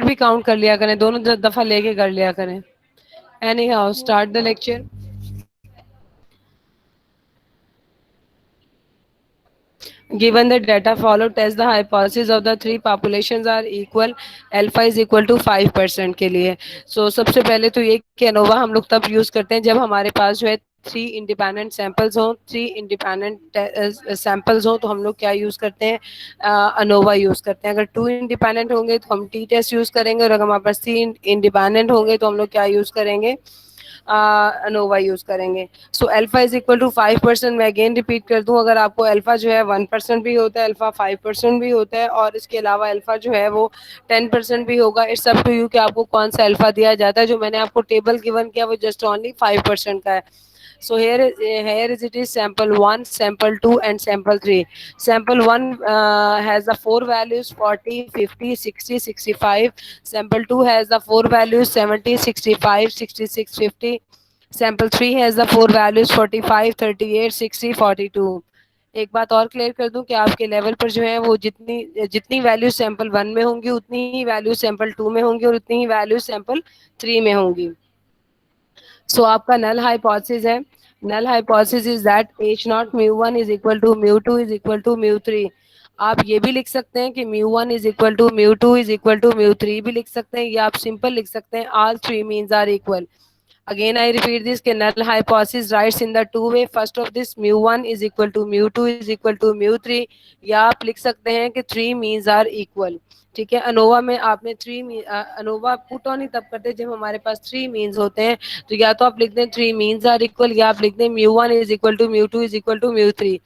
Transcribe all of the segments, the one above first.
बार भी काउंट कर लिया करें, दोनों दफा लेके कर लिया करें। Any how start the lecture. Given the data followed, test the hypothesis of the three populations are equal, alpha is equal to 5% के लिए। So सबसे पहले तो ये कि ANOVA हम लोग तब यूज करते हैं जब हमारे पास जो है 3 इंडिपेंडेंट सैंपल्स हों, 3 इंडिपेंडेंट सैंपल्स हों, तो हम लोग क्या यूज करते हैं, ANOVA यूज करते हैं। अगर 2 इंडिपेंडेंट होंगे तो हम टी टेस्ट यूज करेंगे, और अगर हमारे पास 3 इंडिपेंडेंट होंगे तो हम लोग क्या यूज करेंगे, अनोवा यूज करेंगे। So alpha is equal to 5%। मैं अगेन रिपीट कर दूं, अगर आपको अल्फा जो है 1% भी होता है, अल्फा 5% भी होता है, और इसके अलावा अल्फा जो है वो 10% भी होगा, इट्स अप टू यू कि आपको कौन सा अल्फा दिया जाता है। जो मैंने आपको टेबल गिवन किया वो जस्ट ओनली 5% का है। So here is it is sample 1, sample 2 and sample 3. Sample 1 has the 4 values 40, 50, 60, 65. Sample 2 has the 4 values 70, 65, 66, 50. Sample 3 has the 4 values 45, 38, 60, 42. एक बात और क्लियर कर दूं कि आपके लेवल पर जो है वो जितनी जितनी वैल्यू सैंपल 1 में होंगी उतनी ही वैल्यू सैंपल 2 में होंगी और उतनी ही वैल्यू सैंपल 3 में होंगी। सो आपका नल हाइपोथेसिस है, null hypothesis is that H naught mu one is equal to mu two is equal to mu three. आप ये भी लिख सकते हैं कि mu one is equal to mu two is equal to mu three भी लिख सकते हैं, या आप सिंपल लिख सकते हैं all three means are equal. Again, I repeat this: कि null hypothesis writes in the two way. First of this, mu one is equal to mu two is equal to mu three. या आप लिख सकते हैं कि three means are equal। ठीक है, ANOVA में आपने अनोवा पुट ऑन ही तब करते हैं जब हमारे पास थ्री मीन्स होते हैं। तो या तो आप लिख दें थ्री मीन्स आर इक्वल, या आप लिख दें mu one is equal to mu two is equal to mu three.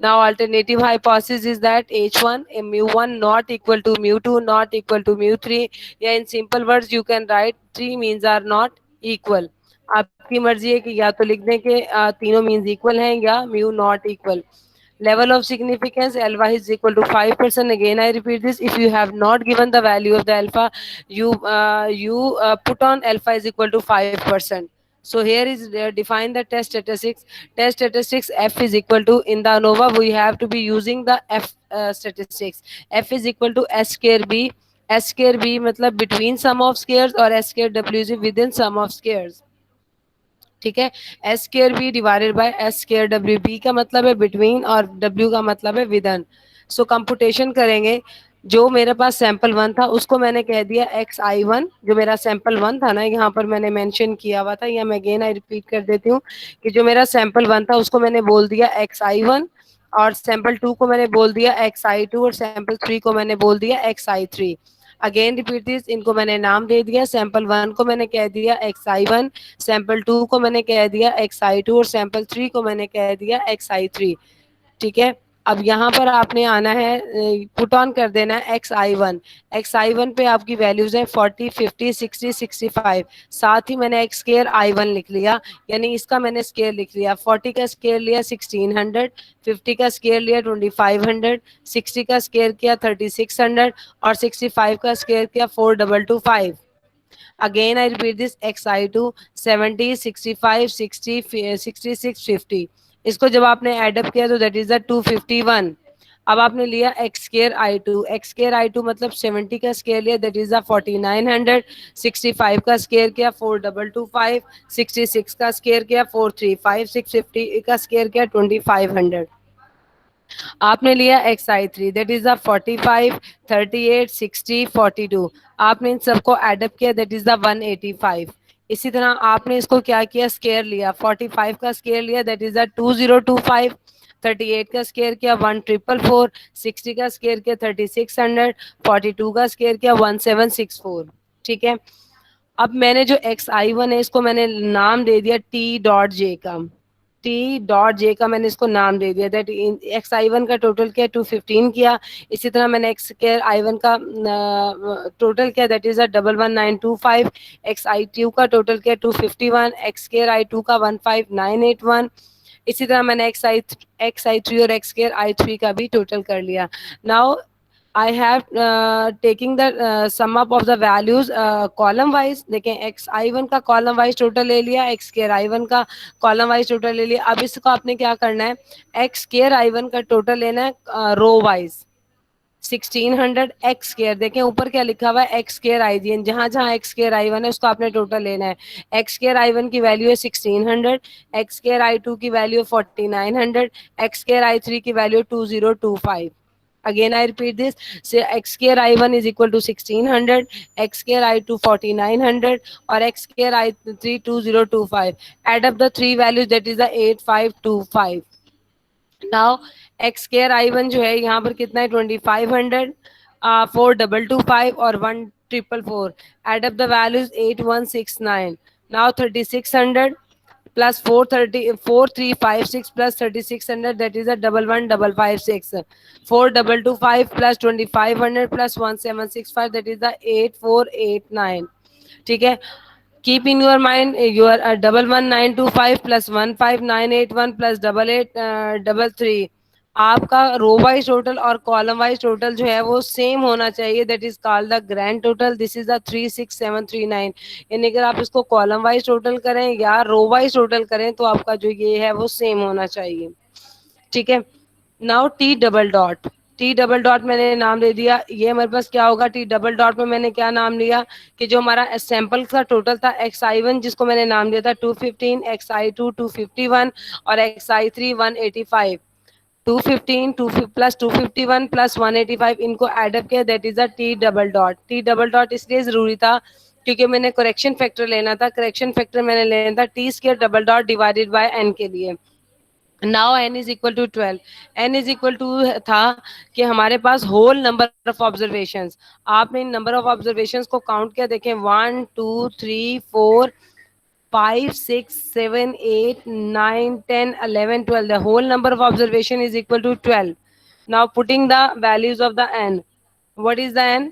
Now alternative hypothesis is that H1 mu1 not equal to mu2 not equal to mu3, या in simple words you can write three means are not equal। आपकी मर्जी है कि या तो लिख दें कि तीनों मीन्स इक्वल हैं या mu naught equal. Level of significance alpha is equal to 5%. Again I repeat this: if you have not given the value of the alpha, you put on alpha is equal to 5%. So here is define the test statistics. Test statistics F is equal to, in the ANOVA we have to be using the F statistics. F is equal to S square B। S square B मतलब between sum of squares, और S square W is within sum of squares। ठीक है, S square B divided by S square W. B का मतलब है between और W का मतलब है विदन। सो कंपुटेशन करेंगे, जो मेरे पास सैंपल वन था उसको मैंने कह दिया एक्स आई वन। जो मेरा सैंपल वन था ना, यहाँ पर मैंने मेंशन किया हुआ था, या मैं अगेन आई रिपीट कर देती हूँ कि जो मेरा सैंपल वन था उसको मैंने बोल दिया एक्स आई वन, और सैंपल टू को मैंने बोल दिया एक्स आई टू, और सैंपल थ्री को मैंने बोल दिया X I three. Again repeat this, इनको मैंने नाम दे दिया। सैंपल वन को मैंने कह दिया X I one, sample two को मैंने कह दिया एक्स आई टू, और सैंपल थ्री को मैंने कह दिया एक्स आई थ्री। ठीक है, अब यहाँ पर आपने आना है, पुट ऑन कर देना है x I one. X I one पे आपकी वैल्यूज है 40, 50, 60, 65। साथ ही मैंने एक्स स्केयर आई वन लिख लिया, यानी इसका मैंने स्केयर लिख लिया। 40 का स्केयर लिया 1600, 50 का स्केयर लिया 2500, 60 का स्केयर किया 3600, और 65 का स्केयर किया 4225। Again, I repeat this: x I2 70, 65, 60, 66, 50। इसको जब आपने एडअप किया तो दैट इज द 251। अब आपने लिया X square I two. X square I two मतलब 70 का स्केयर लिया, दैट इज द 4900। 65 का स्केयर किया 4225। 66 का स्केयर किया 4356। 50 का स्केयर किया 2500। आपने लिया x I three, that is the 45, 38, 60, 42। आपने इन सबको एडअप किया, दैट इज द 185। इसी तरह आपने इसको क्या किया, स्केयर लिया। 45 का स्केयर लिया, दैट इज द 2025। 38 का स्केयर किया 1444। 60 का स्केयर किया 3600। 42 का स्केयर किया 1764। ठीक है, अब मैंने जो एक्स आई वन है इसको मैंने नाम दे दिया टी डॉट जे का। टी डॉट जे का मैंने इसको नाम दे दिया। दैट एक्स आई वन का टोटल क्या 215 किया। इसी तरह मैंने एक्स स्केयर आई वन का टोटल किया, that is 11925। X I two का टोटल किया 251। एक्स स्केयर आई टू का 15981। इसी तरह मैंने एक्स आई थ्री और एक्स स्केयर आई थ्री का भी टोटल कर लिया। Now I have taking the sum up of the values column wise। देखें एक्स आई वन का कॉलम वाइज टोटल ले लिया, एक्स स्केयर आई वन का कॉलम वाइज टोटल ले लिया। अब इसको आपने क्या करना है, एक्स स्केयर आई वन का टोटल लेना है रो वाइज। 1600 एक्स स्केयर, देखें ऊपर क्या लिखा हुआ है, एक्स स्केयर आई जी एन, जहां जहां एक्स स्केयर आई वन है उसको आपने टोटल लेना है। एक्स स्केयर आई वन की वैल्यू है 1600, एक्स स्केयर आई टू की value 4900, x square I three की value 2025। Again, I repeat this. Say x square I1 is equal to 1600, x square I2 4900, or x square I3 2025. Add up the three values, that is the 8525. Now x square I one जो है यहाँ पर कितना है 2500, 4225 और 1444। Add up the values 8169। Now 3600 plus 4356 plus 3600, that is a 11556। 4225 plus 2500 plus 1765, that is the 8489। ठीक है, keep in your mind your 11925 plus 15981 plus 8833, आपका रो वाइज टोटल और कॉलम वाइज टोटल जो है वो सेम होना चाहिए, that is called the grand total. This is the 36739। यानी अगर आप इसको कॉलम वाइज टोटल करें या रो वाइज टोटल करें तो आपका जो ये है वो सेम होना चाहिए। ठीक है, now T double dot, T double dot मैंने नाम दे दिया, ये हमारे पास क्या होगा, टी डबल डॉट में मैंने क्या नाम लिया कि जो हमारा सैंपल का टोटल था एक्स आई वन, जिसको मैंने नाम दिया था 215, एक्स आई टू 251 और x I three 185। 215 two plus 251 plus 185 इनको एडअप किया, that is a T double dot. T double dot इसलिए जरूरी था क्योंकि मैंने करेक्शन फैक्टर लेना था, करेक्शन फैक्टर मैंने लेना था T square double dot divided by N के लिए। Now N is equal to 12। N is equal to था कि हमारे पास होल नंबर ऑफ ऑब्जर्वेशन, आपने इन नंबर ऑफ ऑब्जर्वेशन को काउंट किया, देखें 1 2 3 4 5 6 7 8 9 10 11 12, the whole number of observation is equal to 12। now putting the values of the n, what is the n,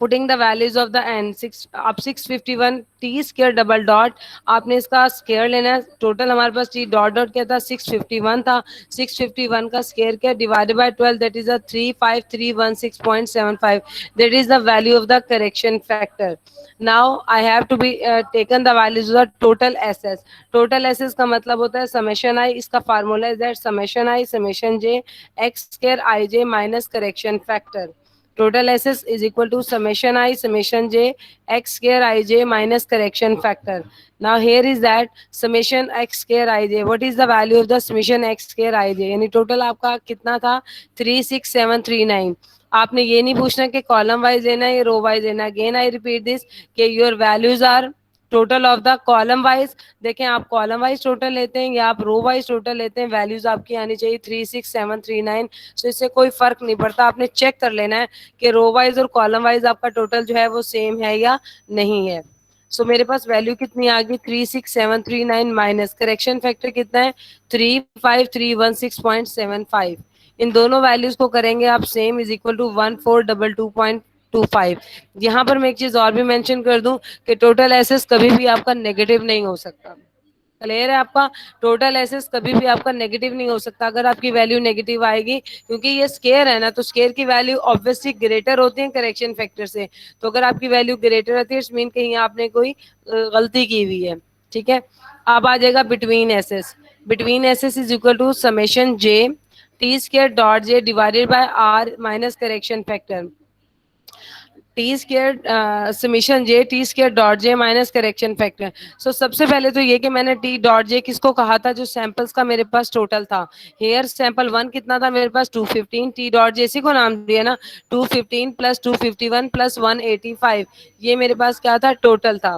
putting the values of the N, six आप 651 T square double dot, आपने इसका square लेना है। Total हमारे पास T dot dot क्या था 651 था, 651 का स्केयर क्या divided by 12, that is a 35316.75, that is the value of the correction factor. Now I have to be taken the values of total SS. Total SS का मतलब होता है समेशन आई, इसका formula is that summation i summation j x square i j minus correction factor. total SS is equal to summation I summation j x square ij minus correction factor। now here is that summation x square ij, what is the value of the summation x square ij, यानी total आपका कितना था 36739। आपने ये नहीं पूछना कि column wise लेना है या रो वाइज लेना। अगेन आई रिपीट दिस कि your values are total of the column wise. देखें आप कॉलम वाइज टोटल लेते हैं या आप रो वाइज टोटल लेते हैं, वैल्यूज आपकी आनी चाहिए 36739। सो इससे कोई फर्क नहीं पड़ता, आपने चेक कर लेना है कि रो वाइज और कॉलम वाइज आपका टोटल जो है वो सेम है या नहीं है। सो मेरे पास वैल्यू कितनी आ गई 36739 माइनस करेक्शन फैक्टर कितना है 35316.75। इन दोनों वैल्यूज को करेंगे आप सेम इज इक्वल टू 1422.25। यहाँ पर मैं एक चीज और भी मेंशन कर दूं कि टोटल एसेस कभी भी आपका नेगेटिव नहीं हो सकता। क्लियर है आपका, टोटल एसेस कभी भी आपका नेगेटिव नहीं हो सकता। अगर आपकी वैल्यू नेगेटिव आएगी, क्योंकि ये स्केयर है ना, तो स्केयर की वैल्यू ऑब्वियसली ग्रेटर होती है करेक्शन फैक्टर से। तो अगर आपकी वैल्यू ग्रेटर आती है इट्स मीन कहीं आपने कोई गलती की हुई है। ठीक है, अब आ जाएगा between SS. Between SS is equal to summation J T square dot J divided by R minus correction factor. T square summation J T square dot J minus correction factor. So सबसे पहले तो ये कि मैंने T dot J किसको कहा था, जो सैंपल्स का मेरे पास टोटल था। हेयर सैंपल वन कितना था मेरे पास 215, टी डॉट जे इसी को नाम दिया ना 215 प्लस 251 प्लस 185, ये मेरे पास क्या था टोटल था।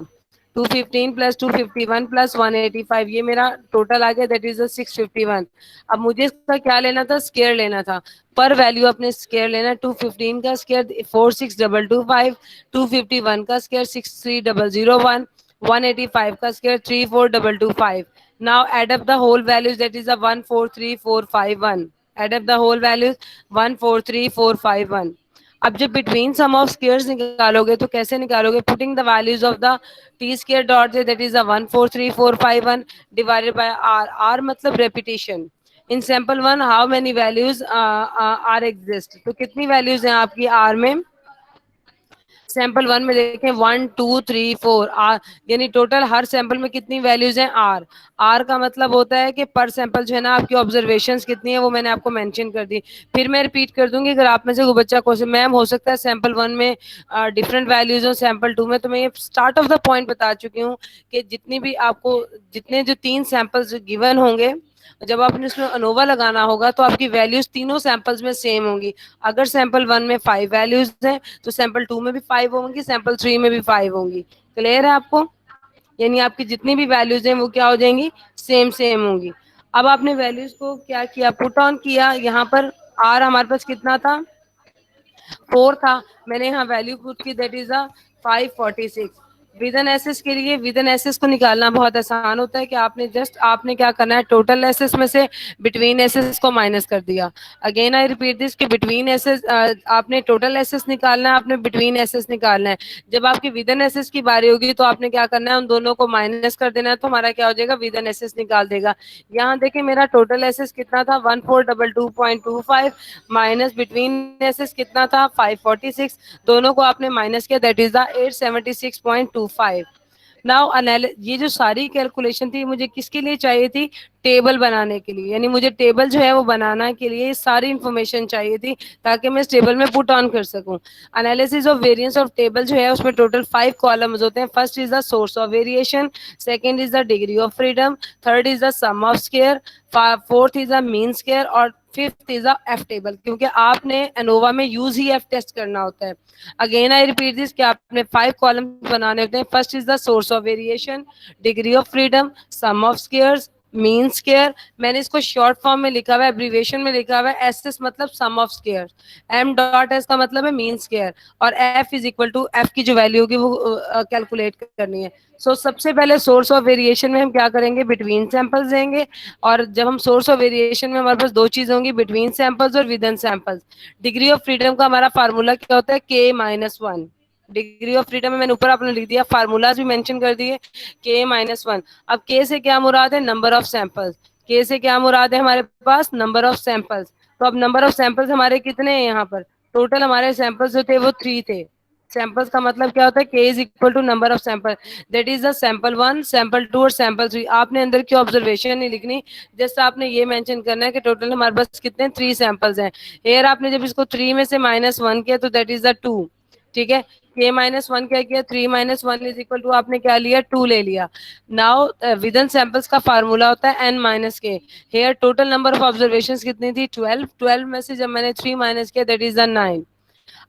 215 प्लस 251 प्लस 185, ये मेरा टोटल आ गया, दैट इज 651। अब मुझे इसका क्या लेना था, स्केयर लेना था। पर वैल्यू अपने स्केयर लेना, 215 का स्केयर 46225, 251 का स्केयर 63001, 185 का square 34225। Now add up the whole values, that is 143451। Add up the whole values 143451। अब जब बिटवीन सम ऑफ स्केयर्स निकालोगे तो कैसे निकालोगे, putting the values of the T square dot J that is 143451 divided by R. R मतलब repetition. In sample one how many values are exist, तो कितनी values हैं आपकी आर में सैंपल वन में देखें 1 2 3 4 आर, यानी टोटल हर सैंपल में कितनी वैल्यूज हैं, आर। आर का मतलब होता है कि पर सैंपल जो है ना आपकी ऑब्जर्वेशंस कितनी है वो मैंने आपको मेंशन कर दी। फिर मैं रिपीट कर दूंगी, अगर आप में से कोई बच्चा क्वेश्चन मैम हो सकता है सैंपल वन में डिफरेंट वैल्यूज हो सैंपल टू में, तो मैं ये स्टार्ट ऑफ द पॉइंट बता चुकी हूँ कि जितनी भी आपको जितने जो 3 सैंपल्स गिवन होंगे, जब आपने उसमें अनोवा लगाना होगा तो आपकी वैल्यूज तीनों सैंपल्स में सेम होंगी। अगर सैंपल वन में 5 वैल्यूज हैं तो सैंपल टू में भी 5 होंगी, सैंपल थ्री में भी 5 होंगी। क्लियर है आपको? यानी आपकी जितनी भी वैल्यूज हैं वो क्या हो जाएंगी, सेम सेम होंगी। अब आपने वैल्यूज को क्या किया, पुट ऑन किया। यहाँ पर आर हमारे पास कितना था, 4 था, मैंने यहाँ वैल्यू पुट की, that is a 546। Within SS के लिए विदन एसेस को निकालना बहुत आसान होता है कि आपने क्या करना है, टोटल एसेस में से बिटवीन एसेस को माइनस कर दिया। अगेन आई रिपीट दिस कि बिटवीन एसेस आपने टोटल एसेस निकालना है, आपने बिटवीन एसेस निकालना है। जब आपकी विदन एसेस की बारी होगी तो आपने क्या करना है, उन दोनों को माइनस कर देना है, तो हमारा क्या हो जाएगा, विदन एसेस निकाल देगा। यहाँ देखिए मेरा टोटल एसेस कितना था, 1422.25 माइनस बिटवीन एसेस कितना था, 546। दोनों को आपने माइनस किया, दैट इज द 876.25। नाउ ये जो सारी कैलकुलेशन थी मुझे किसके लिए चाहिए थी, टेबल बनाने के लिए। यानी मुझे टेबल जो है वो बनाना के लिए सारी इंफॉर्मेशन चाहिए थी ताकि मैं इस टेबल में पुट ऑन कर सकूं। Analysis of variance of table जो है उसमें टोटल 5 कॉलम्स होते हैं। First is the source of variation, second is the degree of freedom, third is the sum of square, fourth is the mean square और fifth is the F table, क्योंकि आपने ANOVA में use ही F test करना होता है। Again I repeat this कि आपने 5 column बनाने होते हैं। First is the source of variation, degree of freedom, sum of squares, mean square. मैंने इसको शॉर्ट फॉर्म में लिखा हुआ है, एब्रीविएशन में लिखा हुआ है, एस एस मतलब sum of square, M dot S का मतलब है मीन स्क्वायर, और F is equal to F की जो वैल्यू होगी वो कैलकुलेट करनी है। सबसे पहले सोर्स ऑफ वेरिएशन में हम क्या करेंगे, बिटवीन सैंपल्स देंगे। और जब हम सोर्स ऑफ वेरिएशन में हमारे पास दो चीजें होंगी, बिटवीन सैंपल्स और with in samples. Degree of freedom का हमारा फार्मूला क्या होता है, k-1। डिग्री ऑफ फ्रीडम में मैंने ऊपर आपने लिख दिया, फार्मूलाज भी मेंशन कर दिए, k-1। अब k से क्या मुराद है, नंबर ऑफ सैंपल्स। k से क्या मुराद है हमारे पास, नंबर ऑफ सैंपल्स। तो अब नंबर ऑफ सैंपल्स हमारे कितने हैं, यहाँ पर टोटल हमारे सैंपल्स जो थे वो 3 थे। सैंपल्स का मतलब क्या होता है, k is equal to number of sample, that is the sample 1, sample 2 और सैंपल 3। आपने अंदर की ऑब्जर्वेशन नहीं लिखनी, जस्ट आपने ये मेंशन करना है कि टोटल हमारे पास कितने 3 सैंपल्स हैं। हेयर आपने जब इसको 3 में से -1 किया तो दैट इज द 2। ठीक है, k-1 क्या किया, 3 - 1 इज इक्वल टू आपने क्या लिया, 2 ले लिया। नाउ विद इन सैंपल्स का फार्मूला होता है n-k। Here total number of observations कितनी थी, 12। 12 में से जब मैंने 3 माइनस किया दैट इज द 9।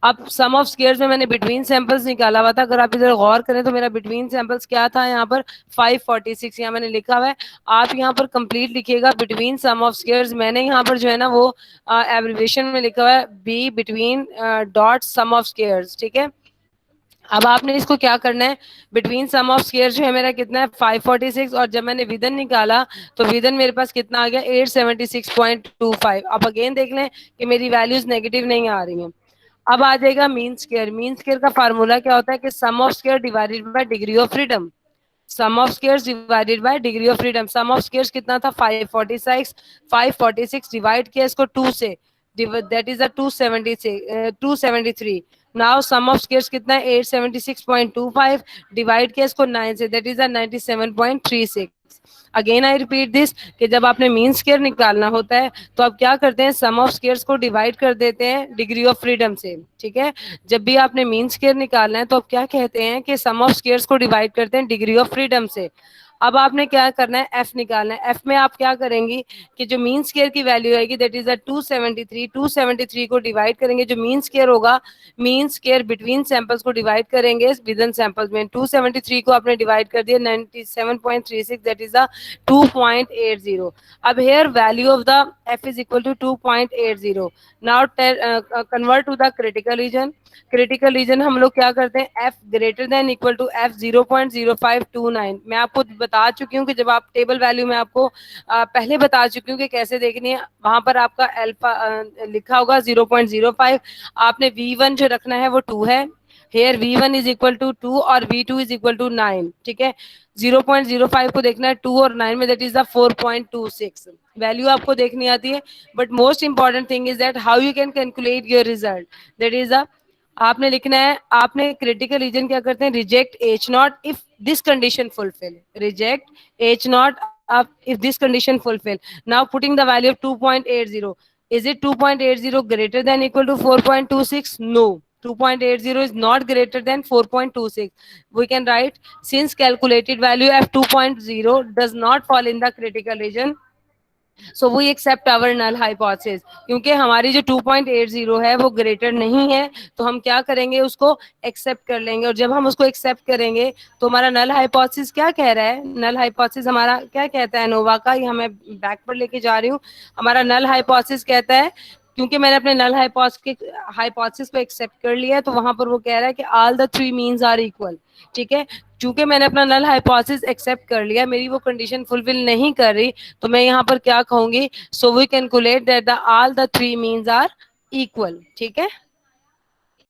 अब सम ऑफ स्क्वायर्स में मैंने बिटवीन सैंपल्स निकाला हुआ था, अगर आप इधर गौर करें तो मेरा बिटवीन सैंपल्स क्या था, यहाँ पर 546 यहाँ मैंने लिखा हुआ है। आप यहाँ पर कंप्लीट लिखिएगा, बिटवीन सम ऑफ स्क्वायर्स। मैंने यहाँ पर जो है ना वो एब्रिविएशन में लिखा हुआ है, B between dot sum of squares. ठीक है, अब आपने इसको क्या करना है, बिटवीन सम ऑफ स्क्वायर जो है मेरा कितना है 546, और जब मैंने विदन निकाला तो विदन मेरे पास कितना आ गया 876.25। अब अगेन देख लें कि मेरी वैल्यूज नेगेटिव नहीं आ रही हैं। अब आ जाएगा मीन स्क्वायर। मीन स्क्वायर का फार्मूला क्या होता है कि sum of square divided by degree of freedom. Sum of squares divided by degree of freedom. Sum of squares कितना था 546। 546 डिवाइड किया इसको 2 से, that is the 273। Now sum of squares कितना है 876.25, डिवाइड किया इसको 9 से, that is the 97.36। Again I repeat this कि जब आपने मीन स्क्वायर निकालना होता है तो आप क्या करते हैं, सम ऑफ स्क्वायर्स को डिवाइड कर देते हैं डिग्री ऑफ फ्रीडम से। ठीक है, जब भी आपने मीन स्क्वायर निकालना है तो आप क्या कहते हैं कि सम ऑफ स्क्वायर्स को डिवाइड करते हैं डिग्री ऑफ फ्रीडम से। अब आपने क्या करना है, एफ निकालना है। एफ में आप क्या करेंगी कि जो मीन स्क्वायर की वैल्यू आएगी दैट इज द 273। 273 को डिवाइड करेंगे, जो मीन स्क्वायर होगा, मीन स्क्वायर बिटवीन सैंपल्स को डिवाइड करेंगे विद इन सैंपल्स में। 273 को आपने डिवाइड कर दिया 97.36, दैट इज द 2.80। अब here value of the F is equal to 2.80। Now convert to the critical region. Critical region हम लोग क्या करते हैं, F greater than equal to F 0.0529। मैं आपको बता चुकी हूँ कि जब आप टेबल वैल्यू में आपको पहले बता चुकी हूँ कि कैसे देखनी है। वहां पर आपका अल्फा लिखा होगा 0.05, आपने V1 जो रखना है वो 2 है। Hair V1 is equal to 2 और V2 इज इक्वल टू 9। ठीक है, 0.05 को देखना है 2 और 9 में, दैट इज द 4.26। वैल्यू आपको देखनी आती है, but most important thing is that how you can calculate your result, that is the आपने लिखना है, आपने क्रिटिकल रीजन क्या करते हैं, reject H not if this condition fulfil, reject H not if this condition fulfill. Now putting the value of 2.80, is it 2.80 greater than equal to 4.26? No, 2.80 is not greater than 4.26. We can write, since calculated value f 2.0 does not fall in the critical region, so we accept our null hypothesis. क्योंकि हमारी जो 2.80 है वो greater नहीं है, तो हम क्या करेंगे, उसको एक्सेप्ट कर लेंगे। और जब हम उसको एक्सेप्ट करेंगे तो हमारा नल हाइपोथेसिस क्या कह रहा है, नल हाइपोथेसिस हमारा क्या कहता है एनोवा का, ये हमें बैक पर लेके जा रही हूँ। हमारा नल हाइपोथेसिस कहता है, क्योंकि मैंने अपने नल हाइपोथेसिस को एक्सेप्ट कर लिया है, तो वहां पर वो कह रहा है कि all the three means are equal. ठीक है, चूंकि मैंने अपना नल हाइपोथेसिस एक्सेप्ट कर लिया, मेरी वो कंडीशन फुलफिल नहीं कर रही, तो मैं यहाँ पर क्या कहूंगी, so we calculate that the all the three means are equal. ठीक है,